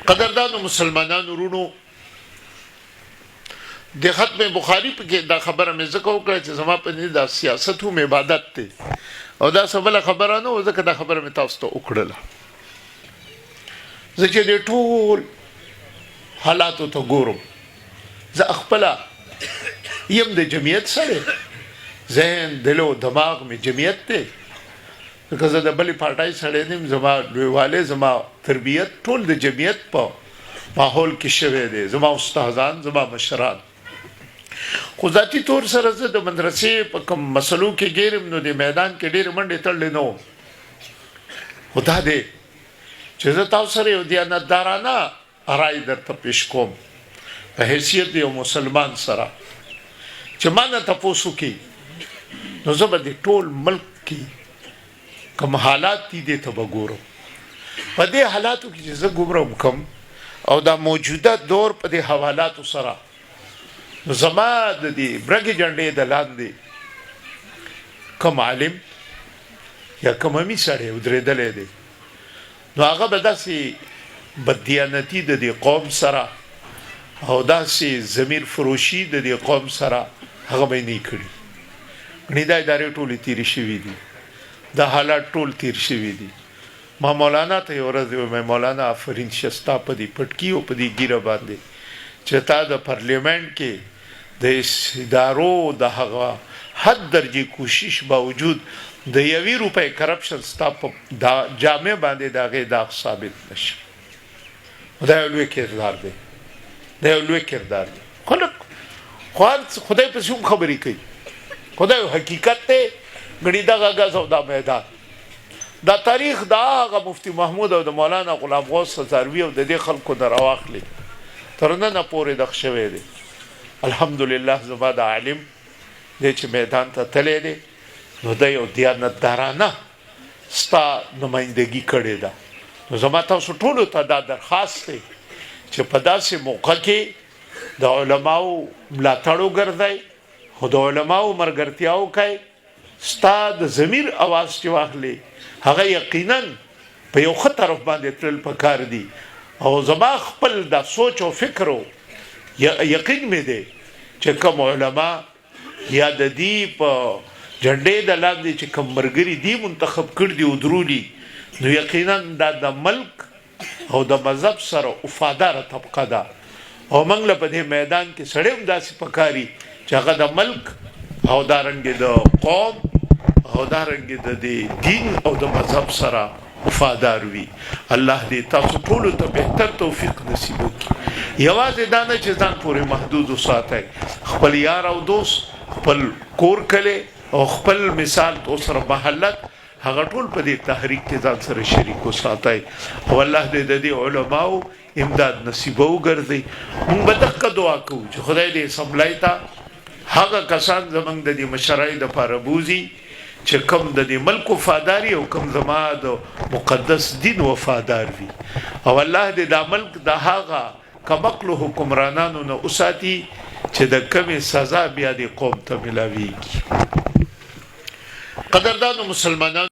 قدردانو مسلمانانو ورونو د ختم بخاری په کې دا خبره مې زکه وکړه چې زما په دې د سیاست هم عبادت دی او دا سبله خبره نه و ځکه دا خبره مې تاسو ته وکړله زه چې د ټول حالاتو ته ګورم زه خپل یم د جمعیت سره ذهن دل او دماغ مې جمعیت دی ځکه زه د بلې پارټای سره نیم زما لویواله زما تربیت ټول د جمعیت په ماحول کې شوی دی زما استادان زما مشران خو ذاتی طور سره زه د مدرسې په کوم مسلو کې ګیرم نو د میدان کې ډېر منډې تړلې نو خدا دې چې زه تاسو سره یو دیانتدارانه رای درته پیش کوم په حیثیت یو مسلمان سره چې ما نه تاسو کې نو زه به د ټول ملک کې کوم حالات دي ته وګورم په دې حالاتو کې چې زه ګورم کوم او دا موجوده دور په دې حوالاتو سره زما د دې برګي جنډې د لاندې کوم عالم یا کوم می سره ودرېدلې دي نو هغه به داسې بددیانتي د دې قوم سره او داسې ضمیر فروشي د دې قوم سره هغه به نه کړی نه دا ادارې ټولې تیرې شوې دي دا حالات ټول تیر شوي دي ما مولانا ته یو ورځ ویل مولانا آفرین شستا په دې پټکی او په دې ګیره باندې چې تا د پارلیمنت کې د ادارو د هغه حد درجه کوشش باوجود د 1 روپۍ کرپشن ستا په جامع باندې دغه داغ ثابت نشي دا یو لوی کردار دی دا یو لوی کردار دی خدای په څوم خبرې کوي خدای حقیقت ته غړي دا غاز او دا میدان دا تاریخ دا غ مفتی محمود او د مولانا غلام غوث زاروی او د دې خلکو دراواخلي ترنه نه پورې د خشوي دي الحمدلله زما د عالم دې چې میدان ته تللی دي نو د یو دیانتدارانه ستا نمائندګي کړې ده نو زما تاسو ټولو ته دا درخواست دی چې په داسې موقع کې د علماو ملاتړو ګرځي خو د علماو مرګرتیاو کوي ستا د ضمیر اواز چې واخلي هغه یقینا په یو ښه طرف باندې تلل پکار دي او زما خپل د سوچ او فکرو یقین مې دی چې کوم علما یا د دې په جنډې د لاندې چې کوم مرګري دي منتخب کړ دي او درولي نو یقینا د ملک او د مذهب سره وفادار طبقه ده او موږ په دې میدان کې سړی هم داسې پکاري چې هغه د ملک او دارنګ د قوم او دارنګ د دین او د مذهب سره وفادار وي الله دې تاسو ټول ته بهتر توفیق نصیب وکړي یوازې دا نه چې ځان پورې محدود وساتئ خپل یار او دوست خپل کور کله او خپل مثال تو سره محلت هغه ټول په دې تحریک کې ځان سره شریک وساتئ او الله دې د دې علماو امداد نصیب وګرځي موږ به دغه دعا کوو چې خدای دې سملای تا هغه کسان زمنګ د دې مشرای د پاره بوزي چې کم د دې ملک وفاداری او کم زما د مقدس دین وفادار وي او الله دې د ملک د هغه کمقلو حکمرانانو نه اوساتي چې د کمې سزا بیا د قوم ته ملاويږي قدردانو مسلمانانو